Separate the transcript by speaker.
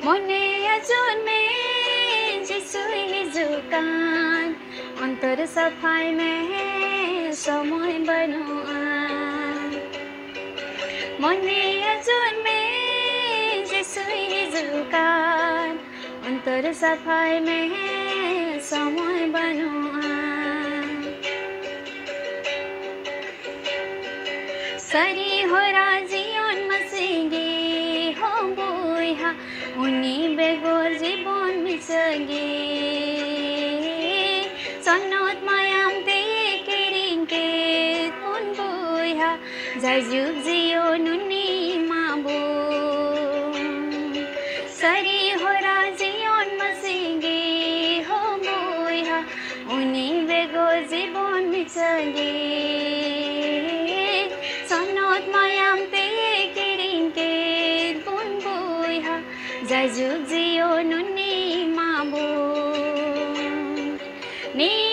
Speaker 1: মনে জন্মে যিশুই যুগান অন্তর সাফাই মে সময় বনোয়ান মনে জন্মে যিশুই যুগান অন্তর সাফাই মে সময় বনোয়ান सरी हो राजीवन मसिगे हो बुहा उनी बेगोर जीवन मिसगे सन्नत मायाम ते केरिंके तुन बुहा जाजुग जियो नुनी माबो सरी हो राजीवन मसिगे हो बुहा उनी बेगोर जीवन मिसगे Sanot mayam te kiring ke bun buha Jajug jiyo nuni mabu ni